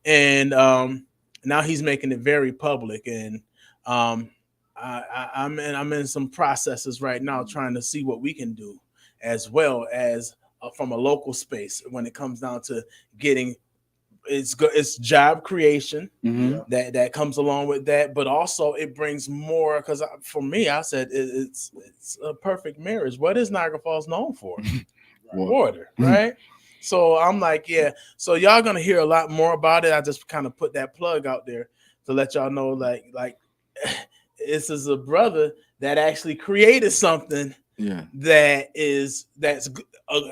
And now he's making it very public. And I'm in some processes right now trying to see what we can do, as well as from a local space when it comes down to getting it's job creation that comes along with that, but also it brings more, because for me, I said it's a perfect marriage. What is Niagara Falls known for? Water, right? So I'm like, yeah. So y'all gonna hear a lot more about it. I just kind of put that plug out there to let y'all know, like this is a brother that actually created something that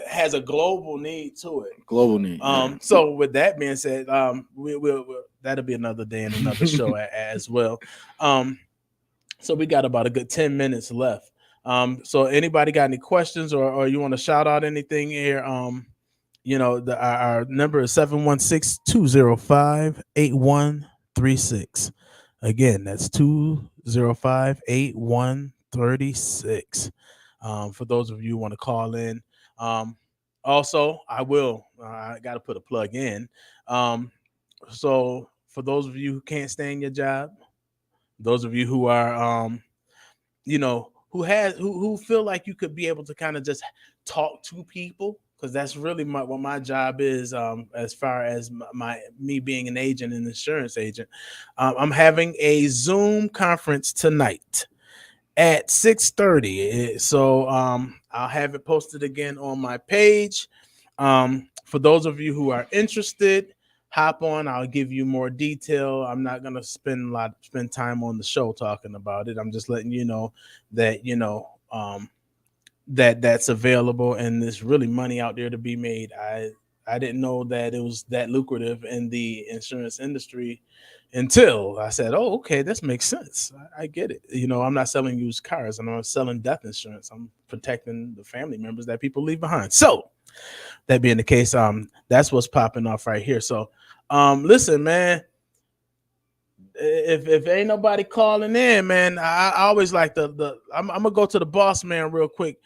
has a global need to it. Global need. So with that being said, we'll that'll be another day and another show as well. So we got about a good 10 minutes left. So anybody got any questions or you want to shout out anything here? Our number is 716-205-8136. Again, that's 205-8136. For those of you who want to call in. Also, I got to put a plug in. So for those of you who can't stand your job, those of you who are, who feel like you could be able to kind of just talk to people because that's really what my job is. As far as me being an agent, an insurance agent, I'm having a Zoom conference tonight at 6:30. So I'll have it posted again on my page. For those of you who are interested, hop on. I'll give you more detail. I'm not gonna spend time on the show talking about it. I'm just letting you know that that's available, and there's really money out there to be made. I didn't know that it was that lucrative in the insurance industry until I said, "Oh, okay, this makes sense. I get it." I'm not selling used cars, and I'm selling death insurance. I'm protecting the family members that people leave behind. So, that being the case, that's what's popping off right here. So, listen, man. If ain't nobody calling in, man, I always like I'm gonna go to the boss man real quick,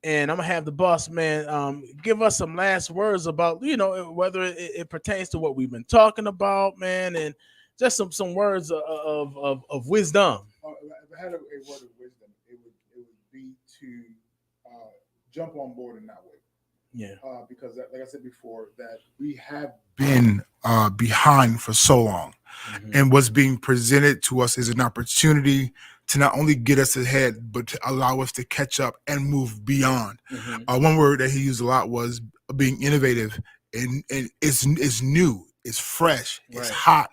and I'm gonna have the boss man give us some last words about whether it pertains to what we've been talking about, man, and just some words of wisdom. If I had a word of wisdom, it would be to jump on board and not wait. Yeah. Because like I said before, that we have been behind for so long. Mm-hmm. And what's being presented to us is an opportunity to not only get us ahead, but to allow us to catch up and move beyond. Mm-hmm. One word that he used a lot was being innovative, and it's new, it's fresh, it's hot.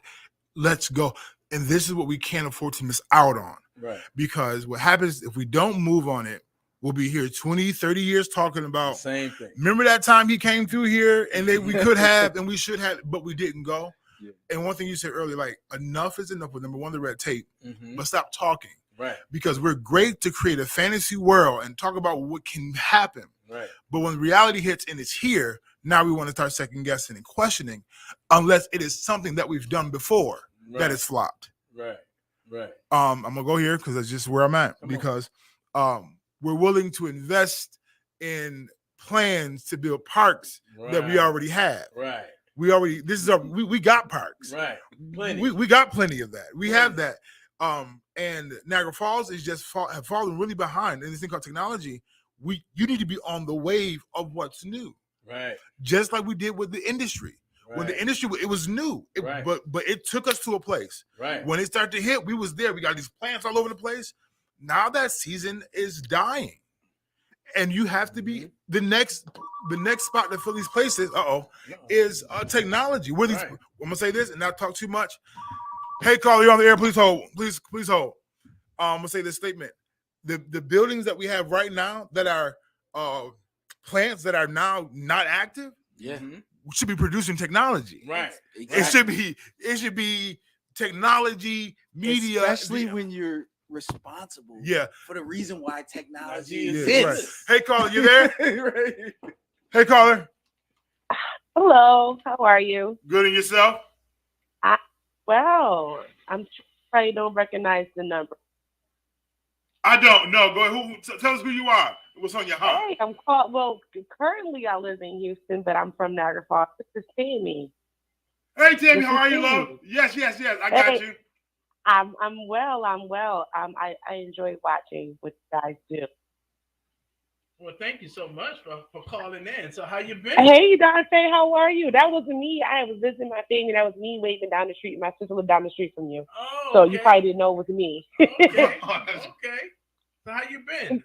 Let's go. And this is what we can't afford to miss out on. Right. Because what happens if we don't move on it, we'll be here 20, 30 years talking about same thing. Remember that time he came through here and we could have and we should have, but we didn't go. Yeah. And one thing you said earlier, like enough is enough with number one, the red tape, but stop talking. Right. Because we're great to create a fantasy world and talk about what can happen. Right. But when reality hits and it's here, now we want to start second guessing and questioning, unless it is something that we've done before that is flopped. Right. Right. I'm gonna go here because that's just where I'm at. Because we're willing to invest in plans to build parks that we already have. Right. We got parks. Right. Plenty. We got plenty of that. We have that. And Niagara Falls is just have fallen really behind in this thing called technology. You need to be on the wave of what's new. Right. Just like we did with the industry. Right. When the industry, it was new, but it took us to a place. Right. When it started to hit, we was there. We got these plants all over the place. Now that season is dying, and you have to be the next spot to fill these places. Is technology. I'm gonna say this and not talk too much. Hey, caller, you're on the air. Please hold. Please hold. I'm gonna say this statement. The buildings that we have right now that are plants that are now not active. Yeah. Should be producing technology. Right. Exactly. It should be technology, media. Especially when you're responsible for the reason why technology exists. Right. Hey, caller, you there? Right. Hey, caller. Hello. How are you? Good, and yourself? Well, I'm sure you don't recognize the number. I don't know. Go ahead. Tell us who you are. What's on your heart? Hey, I'm called. Well, currently I live in Houston, but I'm from Niagara Falls. This is Tammy. Hey, Tammy, how are you, love? Yes. I got you. I'm well. I enjoy watching what you guys do. Well, thank you so much for calling in. So, how you been? Hey, Donta, how are you? That wasn't me. I was visiting my family. That was me waving down the street. My sister lived down the street from you. Oh, so you probably didn't know it was me. Okay. So, how you been?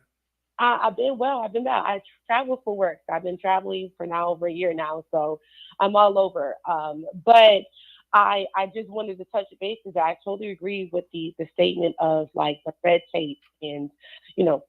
I've been well. I travel for work. I've been traveling for now over a year now, so I'm all over. But I just wanted to touch bases. I totally agree with the statement of like the red tape and,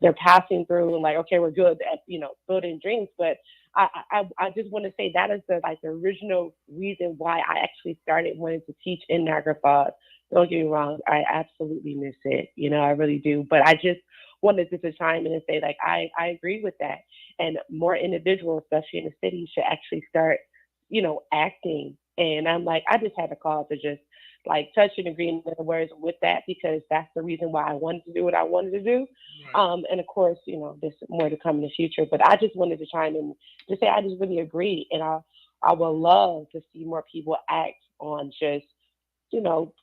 they're passing through and like, okay, we're good at, building dreams. But I just want to say that is the original reason why I actually started wanting to teach in Niagara Falls. Don't get me wrong. I absolutely miss it. I really do. But I just wanted to chime in and say, like, I agree with that. And more individuals, especially in the city, should actually start, acting. And I'm like, I just had a call to just touch and agree in the words with that, because that's the reason why I wanted to do what I wanted to do. Right. And of course, there's more to come in the future, but I just wanted to chime in to say, I just really agree. And I would love to see more people act on just,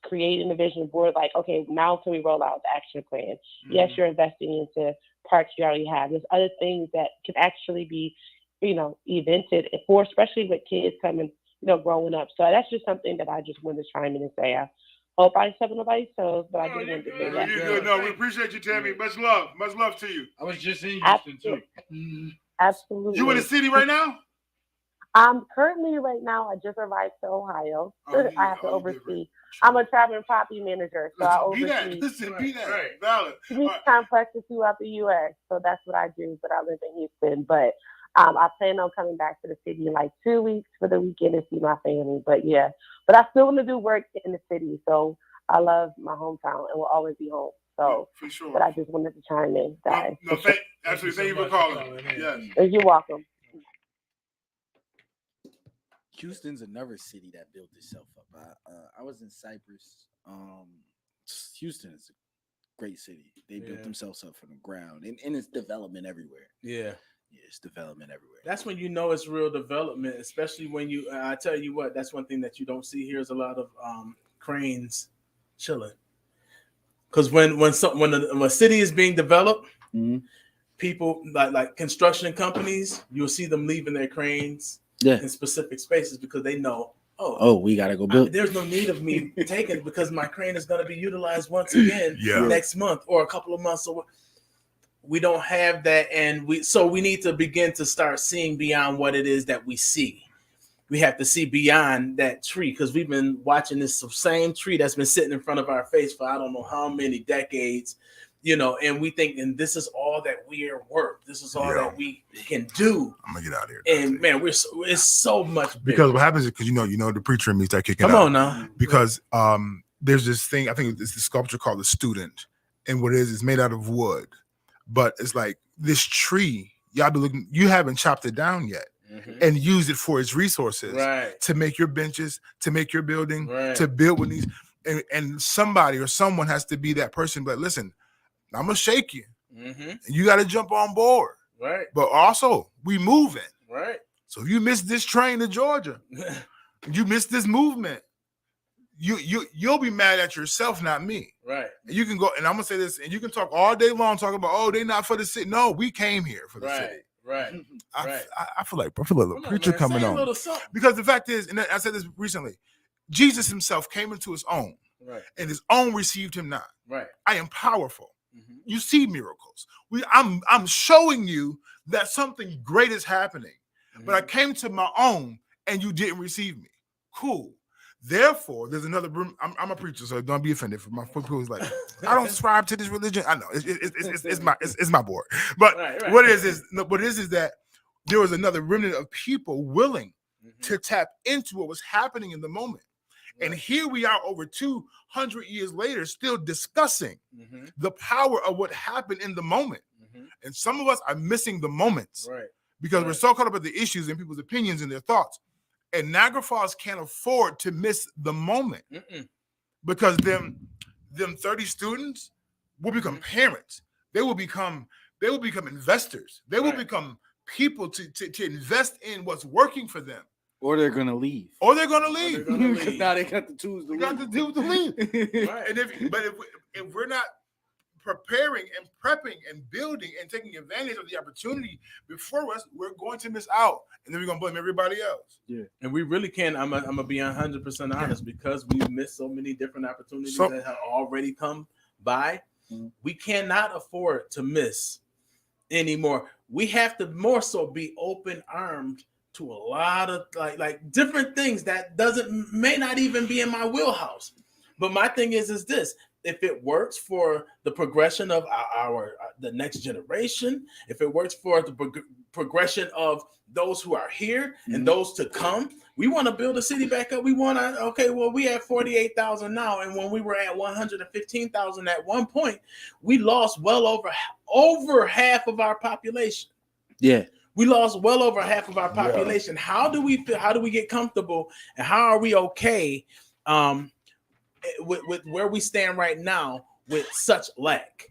creating a vision board, like, okay, now can we roll out the action plan? Mm-hmm. Yes, you're investing into parks you already have. There's other things that can actually be evented for, especially with kids coming, growing up. So that's just something that I just wanted to chime in and say. I hope I step on nobody's toes, but I just wanted to say No, that. you're good. No, we appreciate you, Tammy. Much love to you. I was just in Houston too. Absolutely. You in the city right now? I'm currently right now. I just arrived to Ohio. I have to oversee. I'm a traveling property manager, so I oversee Be that. Valid. three complexes throughout the U.S. So that's what I do. But I live in Houston. But I plan on coming back to the city in like 2 weeks for the weekend and see my family. But but I still want to do work in the city. So I love my hometown and will always be home. So, for sure. But I just wanted to chime in, guys. Absolutely. Thank you for calling. Yes. You're welcome. Houston's another city that built itself up. I was in Cyprus. Houston is a great city. They built themselves up from the ground, and it's development everywhere. Yeah, it's development everywhere. That's when you know it's real development, especially when you. I tell you what, that's one thing that you don't see here is a lot of cranes chilling. Because when a city is being developed, people like construction companies, you'll see them leaving their cranes. In specific spaces because they know, we gotta go build. There's no need of me taking it because my crane is going to be utilized once again next month or a couple of months. So we don't have that, and we need to begin to start seeing beyond what it is that we see. We have to see beyond that tree because we've been watching this same tree that's been sitting in front of our face for I don't know how many decades. And we think, and this is all that we are worth. This is all that we can do. I'm gonna get out of here. And man, it's so much bigger. Because what happens is because the preacher in me start kicking. Come on now. Because there's this thing. I think it's the sculpture called the Student, and what it is, it's made out of wood, but it's like this tree. Y'all be looking. You haven't chopped it down yet. And used it for its resources to make your benches, to make your building, to build with these, and somebody or someone has to be that person. But listen. I'm gonna shake you. You got to jump on board, right? But also, we moving, right? So if you miss this train to Georgia, you miss this movement, you'll be mad at yourself, not me, right? And you can go, and I'm gonna say this, and you can talk all day long, talk about they not for the city. No, we came here for the city, right? I feel like a little preacher coming on because the fact is, and I said this recently, Jesus himself came into his own, and his own received him not. Right. I am powerful. You see miracles. I'm showing you that something great is happening. But I came to my own and you didn't receive me. Cool. Therefore, there's another room. I'm a preacher, so don't be offended. For my people who's like, I don't subscribe to this religion. I know it's my board. But what it is that there was another remnant of people willing to tap into what was happening in the moment. And here we are over 200 years later, still discussing the power of what happened in the moment. And some of us are missing the moments because we're so caught up with the issues and people's opinions and their thoughts. And Niagara Falls can't afford to miss the moment because them 30 students will become parents. They will become investors. They will become people to invest in what's working for them. Or they're gonna leave. Because now they got the tools to leave. And if we're not preparing and prepping and building and taking advantage of the opportunity before us, we're going to miss out, and then we're gonna blame everybody else. Yeah, and we really can. I'm gonna be 100% honest because we missed so many different opportunities that have already come by. We cannot afford to miss anymore. We have to more so be open armed to a lot of like different things that may not even be in my wheelhouse. But my thing is this: if it works for the progression of the next generation, if it works for the progression of those who are here and those to come, we want to build a city back up. We want to, we have 48,000 now. And when we were at 115,000 at one point, we lost well over half of our population. Yeah. We lost well over half of our population. Yeah. How do we feel? How do we get comfortable? And how are we okay with where we stand right now with such lack?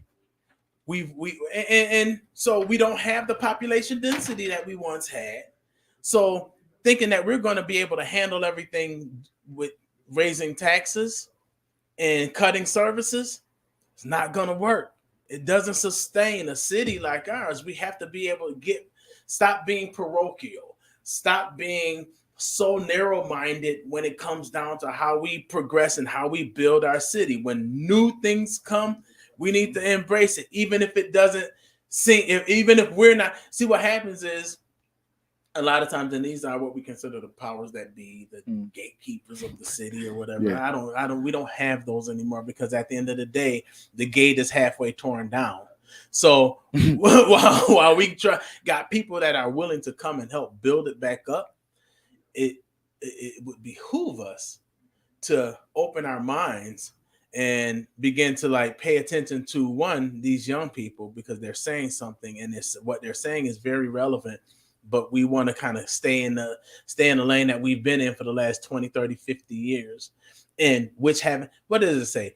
And so we don't have the population density that we once had. So thinking that we're going to be able to handle everything with raising taxes and cutting services, it's not going to work. It doesn't sustain a city like ours. We have to be able to get Stop being parochial. Stop being so narrow-minded when it comes down to how we progress and how we build our city. When new things come, we need to embrace it, even if it doesn't seem, even if we're not. See, what happens is a lot of times, and these are what we consider the powers that be, the gatekeepers of the city or whatever. Yeah. We don't have those anymore, because at the end of the day, the gate is halfway torn down. So while we got people that are willing to come and help build it back up, it would behoove us to open our minds and begin to like pay attention to these young people, because they're saying something, and what they're saying is very relevant. But we want to kind of stay in the lane that we've been in for the last 20, 30, 50 years. And what does it say?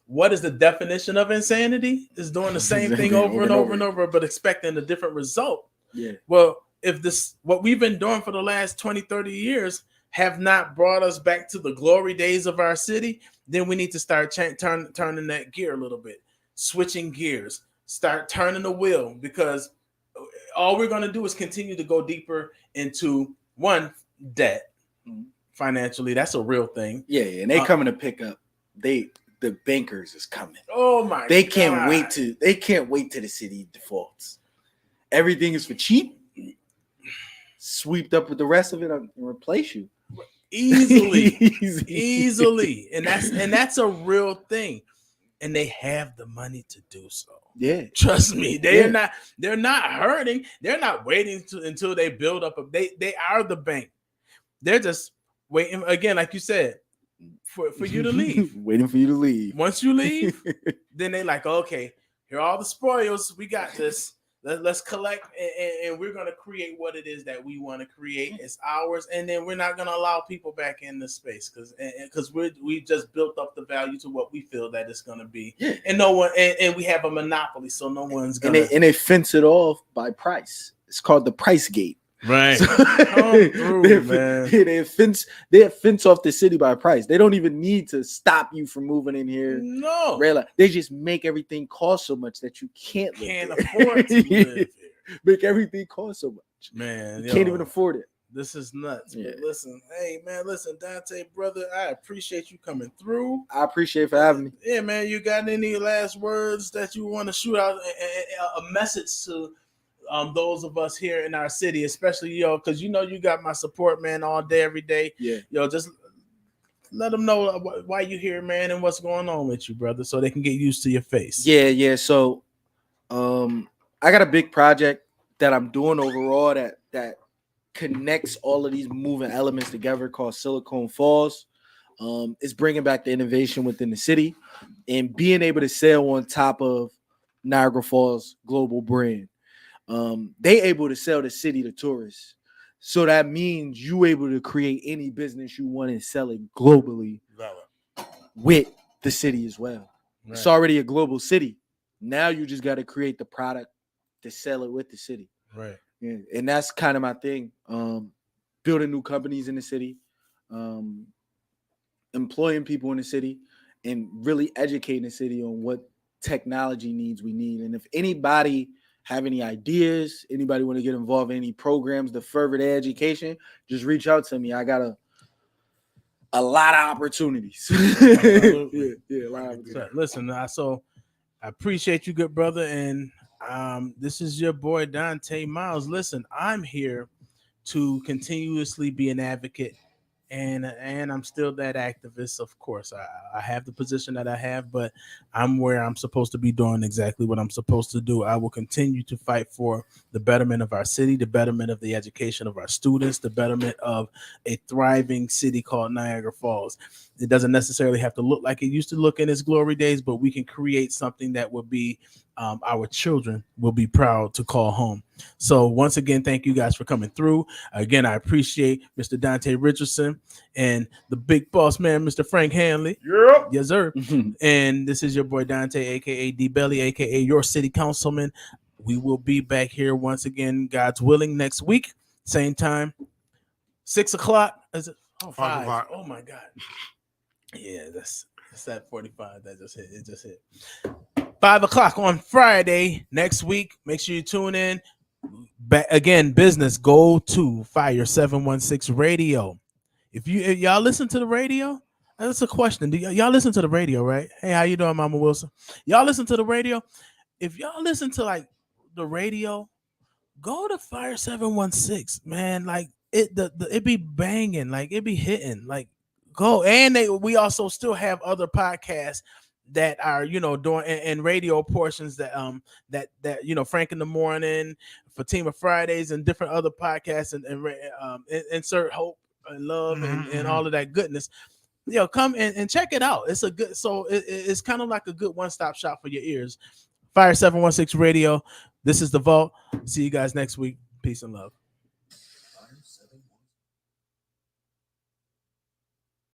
What is the definition of insanity? Is doing the same thing over and over and over, but expecting a different result. Yeah. Well, if what we've been doing for the last 20, 30 years have not brought us back to the glory days of our city, then we need to start turning that gear a little bit, switching gears, start turning the wheel, because all we're going to do is continue to go deeper into debt financially. That's a real thing. Yeah, and they coming to pick up. The bankers is coming. Oh my! They can't wait to the city defaults. Everything is for cheap. Sweep up with the rest of it and replace you easily. And that's a real thing. And they have the money to do so. Yeah, trust me, they're not hurting. They're not waiting until they build up. They are the bank. They're just waiting again, like you said, for you to leave. Waiting for you to leave. Once you leave, then they like, okay, here are all the spoils. We got this. Let's collect, and we're going to create what it is that we want to create. It's ours, and then we're not going to allow people back in the space because we just built up the value to what we feel that it's going to be. Yeah. And no one, and we have a monopoly, so no one's going to. And they fence it off by price. It's called the price gate. Right. So, man. They fence off the city by price. They don't even need to stop you from moving in here. No. They just make everything cost so much that you can't afford to live here. Make everything cost so much. Man, you can't even afford it. This is nuts. Yeah. But listen, Donta, brother, I appreciate you coming through. I appreciate you for having me. Yeah, man. You got any last words that you want to shoot out, a message to those of us here in our city, especially because you got my support, man, all day, every day. Yeah, just let them know why you here, man, and what's going on with you, brother, so they can get used to your face. Yeah. So, I got a big project that I'm doing overall that connects all of these moving elements together called Silicon Falls. It's bringing back the innovation within the city and being able to sail on top of Niagara Falls global brand. They able to sell the city to tourists. So that means you able to create any business you want and sell it globally with the city as well. Right. It's already a global city. Now you just got to create the product to sell it with the city. Right. Yeah. And that's kind of my thing. Building new companies in the city, employing people in the city, and really educating the city on what technology needs we need. And if anybody have any ideas, anybody want to get involved in any programs to further their education, just reach out to me. I got a lot of opportunities. Yeah, a lot of opportunities. Listen, so I appreciate you, good brother, and this is your boy Donta Myles. Listen, I'm here to continuously be an advocate, and I'm still that activist. Of course, I have the position that I have, but I'm where I'm supposed to be doing exactly what I'm supposed to do. I will continue to fight for the betterment of our city, the betterment of the education of our students, the betterment of a thriving city called Niagara Falls. It doesn't necessarily have to look like it used to look in its glory days, but we can create something that will be our children will be proud to call home. So once again, thank you guys for coming through. Again, I appreciate Mr. Donta Richardson and the big boss man, Mr. Frank Hanley. Yeah. Yes, sir. And this is your boy Donta, aka D Belly, aka your city councilman. We will be back here once again, God's willing, next week, same time, 6 o'clock. Is it? Oh, 5 o'clock. Oh my God. Yeah, that's that 45 that just hit. It just hit 5 o'clock on Friday next week. Make sure you tune in. again, business, go to Fire 716 Radio. If y'all listen to the radio, that's a question. Do y'all listen to the radio, right? Hey, how you doing, Mama Wilson? Y'all listen to the radio? If y'all listen to like the radio, go to Fire 716, man. Like it be banging, like it be hitting, like go. And we also still have other podcasts that are doing and radio portions that Frank in the Morning, Fatima Fridays, and different other podcasts, and Insert Hope and Love and all of that goodness. Come and check it out. It's a good, it's kind of like a good one-stop shop for your ears. Fire 716 Radio. This is the Vault. See you guys next week. Peace and love.